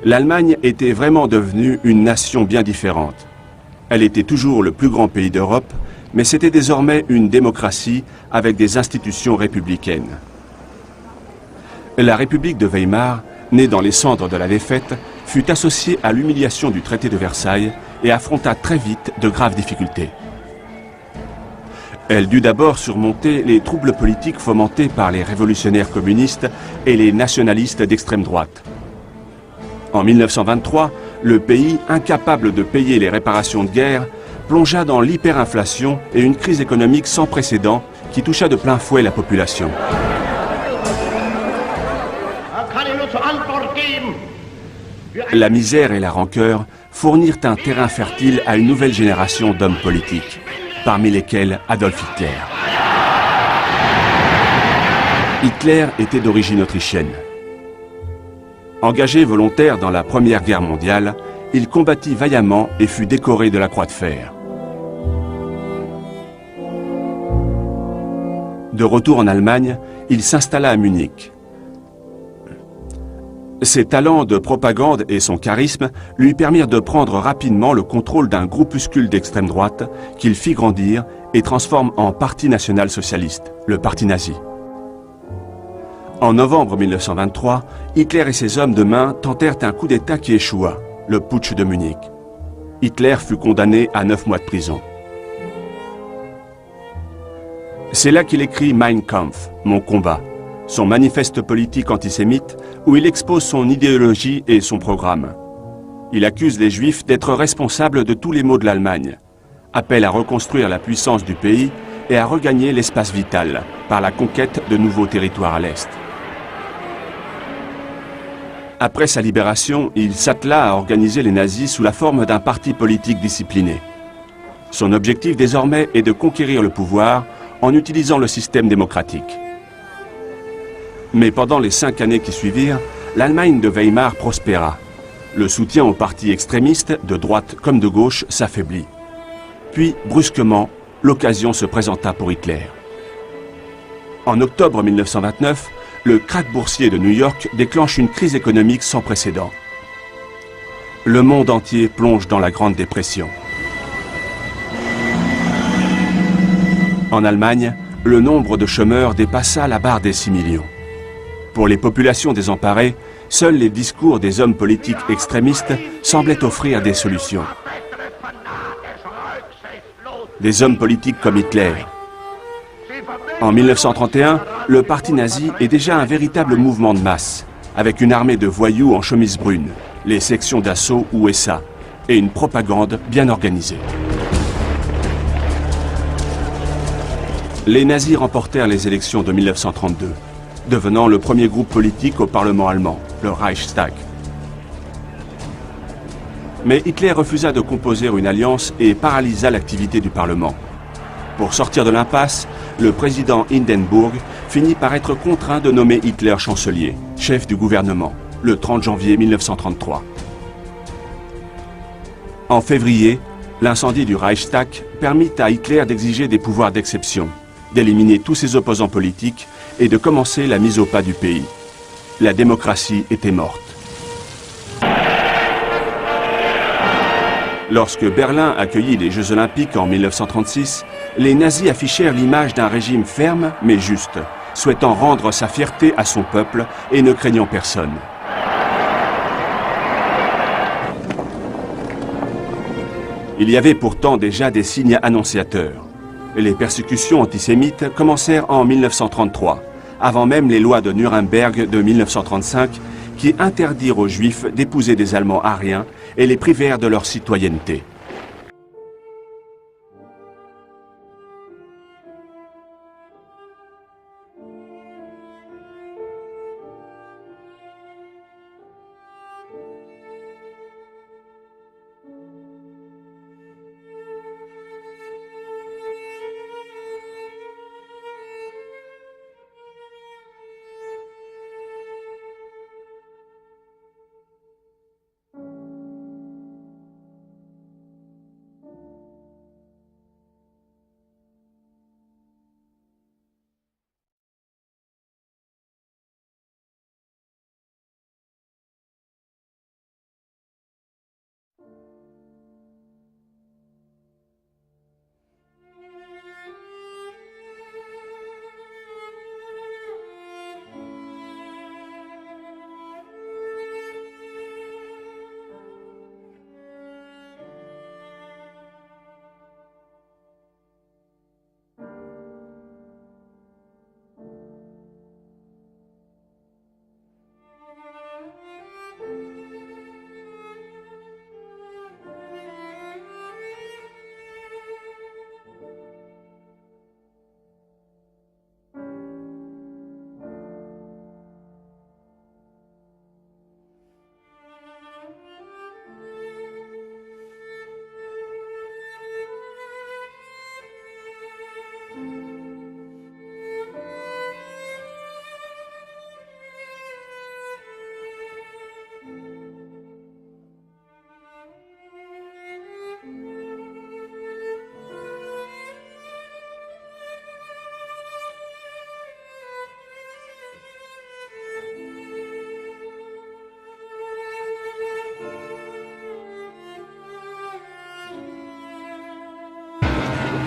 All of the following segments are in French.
L'Allemagne était vraiment devenue une nation bien différente. Elle était toujours le plus grand pays d'Europe, mais c'était désormais une démocratie avec des institutions républicaines. La République de Weimar, née dans les cendres de la défaite, fut associée à l'humiliation du traité de Versailles et affronta très vite de graves difficultés. Elle dut d'abord surmonter les troubles politiques fomentés par les révolutionnaires communistes et les nationalistes d'extrême droite. En 1923, le pays, incapable de payer les réparations de guerre, plongea dans l'hyperinflation et une crise économique sans précédent qui toucha de plein fouet la population. La misère et la rancœur fournirent un terrain fertile à une nouvelle génération d'hommes politiques, parmi lesquels Adolf Hitler. Hitler était d'origine autrichienne. Engagé volontaire dans la Première Guerre mondiale, il combattit vaillamment et fut décoré de la Croix de fer. De retour en Allemagne, il s'installa à Munich. Ses talents de propagande et son charisme lui permirent de prendre rapidement le contrôle d'un groupuscule d'extrême droite qu'il fit grandir et transforme en Parti national-socialiste, le Parti nazi. En novembre 1923, Hitler et ses hommes de main tentèrent un coup d'État qui échoua, le putsch de Munich. Hitler fut condamné à 9 mois de prison. C'est là qu'il écrit Mein Kampf, mon combat, son manifeste politique antisémite où il expose son idéologie et son programme. Il accuse les Juifs d'être responsables de tous les maux de l'Allemagne, appelle à reconstruire la puissance du pays et à regagner l'espace vital par la conquête de nouveaux territoires à l'Est. Après sa libération, il s'attela à organiser les nazis sous la forme d'un parti politique discipliné. Son objectif désormais est de conquérir le pouvoir en utilisant le système démocratique. Mais pendant les 5 années qui suivirent, l'Allemagne de Weimar prospéra. Le soutien aux partis extrémistes, de droite comme de gauche, s'affaiblit. Puis, brusquement, l'occasion se présenta pour Hitler. En octobre 1929, le krach boursier de New York déclenche une crise économique sans précédent. Le monde entier plonge dans la Grande Dépression. En Allemagne, le nombre de chômeurs dépassa la barre des 6 millions. Pour les populations désemparées, seuls les discours des hommes politiques extrémistes semblaient offrir des solutions. Des hommes politiques comme Hitler. En 1931, le parti nazi est déjà un véritable mouvement de masse, avec une armée de voyous en chemise brune, les sections d'assaut USA, et une propagande bien organisée. Les nazis remportèrent les élections de 1932, devenant le premier groupe politique au Parlement allemand, le Reichstag. Mais Hitler refusa de composer une alliance et paralysa l'activité du Parlement. Pour sortir de l'impasse, le président Hindenburg finit par être contraint de nommer Hitler chancelier, chef du gouvernement, le 30 janvier 1933. En février, l'incendie du Reichstag permit à Hitler d'exiger des pouvoirs d'exception, d'éliminer tous ses opposants politiques et de commencer la mise au pas du pays. La démocratie était morte. Lorsque Berlin accueillit les Jeux Olympiques en 1936, les nazis affichèrent l'image d'un régime ferme mais juste, souhaitant rendre sa fierté à son peuple et ne craignant personne. Il y avait pourtant déjà des signes annonciateurs. Les persécutions antisémites commencèrent en 1933, avant même les lois de Nuremberg de 1935 qui interdirent aux Juifs d'épouser des Allemands aryens et les privèrent de leur citoyenneté.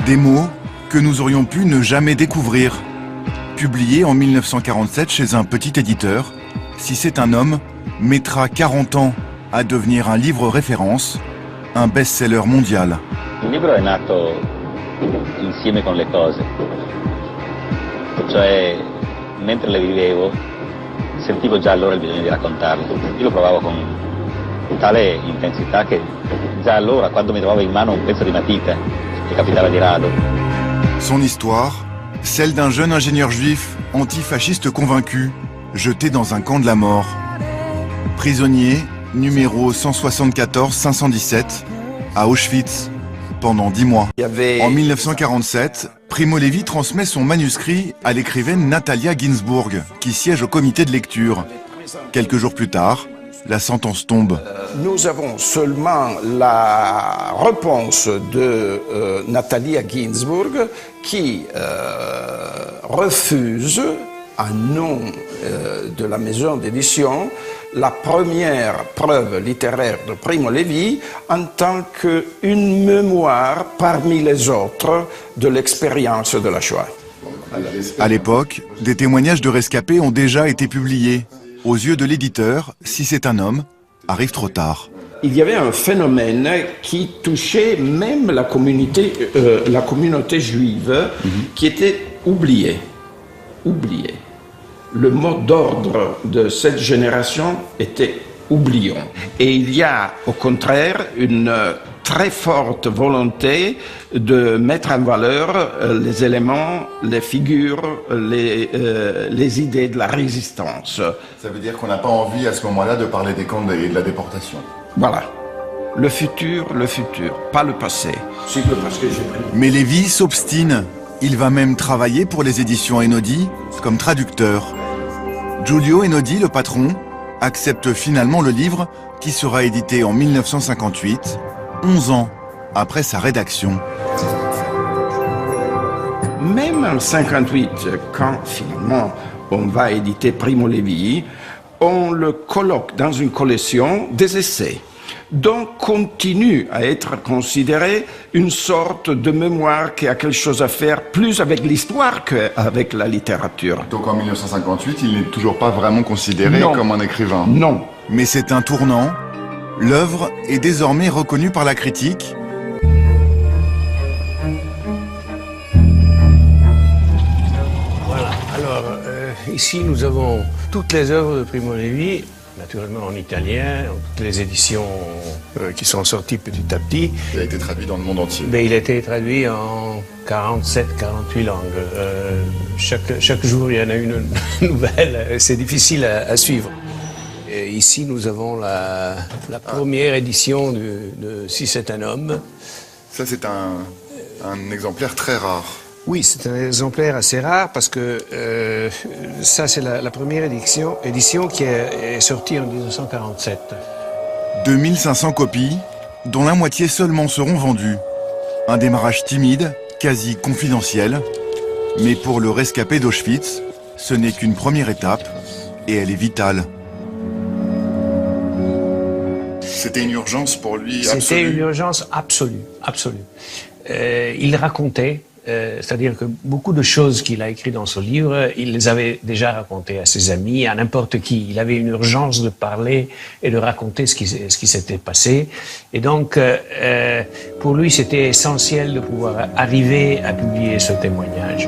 Des mots que nous aurions pu ne jamais découvrir. Publié en 1947 chez un petit éditeur, Si c'est un homme mettra 40 ans à devenir un livre référence, un best-seller mondial. Il libro è nato insieme con le cose, cioè mentre le vivevo sentivo già allora il bisogno di raccontarle. Io lo provavo con tale intensità che già allora, quando mi trovavo in mano un pezzo di matita, che capitava di rado. Son histoire, celle d'un jeune ingénieur juif antifasciste convaincu, jeté dans un camp de la mort. Prisonnier numéro 174-517 à Auschwitz pendant 10 mois. En 1947, Primo Levi transmet son manuscrit à l'écrivaine Natalia Ginzburg, qui siège au comité de lecture. Quelques jours plus tard, la sentence tombe. Nous avons seulement la réponse de Natalia Ginzburg qui refuse, à nom de la maison d'édition, la première preuve littéraire de Primo Levi en tant qu'une mémoire parmi les autres de l'expérience de la Shoah. À l'époque, des témoignages de rescapés ont déjà été publiés. Aux yeux de l'éditeur, Si c'est un homme, arrive trop tard. Il y avait un phénomène qui touchait même la communauté juive qui était oubliée. Le mot d'ordre de cette génération était oublions. Et il y a au contraire une très forte volonté de mettre en valeur les éléments, les figures, les idées de la résistance. Ça veut dire qu'on n'a pas envie à ce moment-là de parler des camps et de la déportation. Voilà. Le futur, pas le passé. Mais Levi s'obstine. Il va même travailler pour les éditions Einaudi comme traducteur. Giulio Einaudi, le patron, accepte finalement le livre qui sera édité en 1958, 11 ans après sa rédaction. Même en 1958, quand finalement on va éditer Primo Levi, on le colloque dans une collection des essais. Donc continue à être considéré une sorte de mémoire qui a quelque chose à faire plus avec l'histoire qu'avec la littérature. Donc en 1958, il n'est toujours pas vraiment considéré comme un écrivain. Non. Mais c'est un tournant. L'œuvre est désormais reconnue par la critique. Voilà, alors ici nous avons toutes les œuvres de Primo Levi, naturellement en italien, toutes les éditions qui sont sorties petit à petit. Il a été traduit dans le monde entier. Mais il a été traduit en 47-48 langues. Chaque jour, il y en a une nouvelle. C'est difficile à suivre. Et ici, nous avons la première édition de Si c'est un homme. Ça, c'est un exemplaire très rare. Oui, c'est un exemplaire assez rare parce que ça, c'est la première édition qui est sortie en 1947. 2500 copies, dont la moitié seulement seront vendues. Un démarrage timide, quasi confidentiel, mais pour le rescapé d'Auschwitz, ce n'est qu'une première étape, et elle est vitale. C'était une urgence pour lui absolue. C'était une urgence absolue. Il racontait, c'est-à-dire que beaucoup de choses qu'il a écrites dans ce livre, il les avait déjà racontées à ses amis, à n'importe qui. Il avait une urgence de parler et de raconter ce qui s'était passé. Et donc, pour lui, c'était essentiel de pouvoir arriver à publier ce témoignage.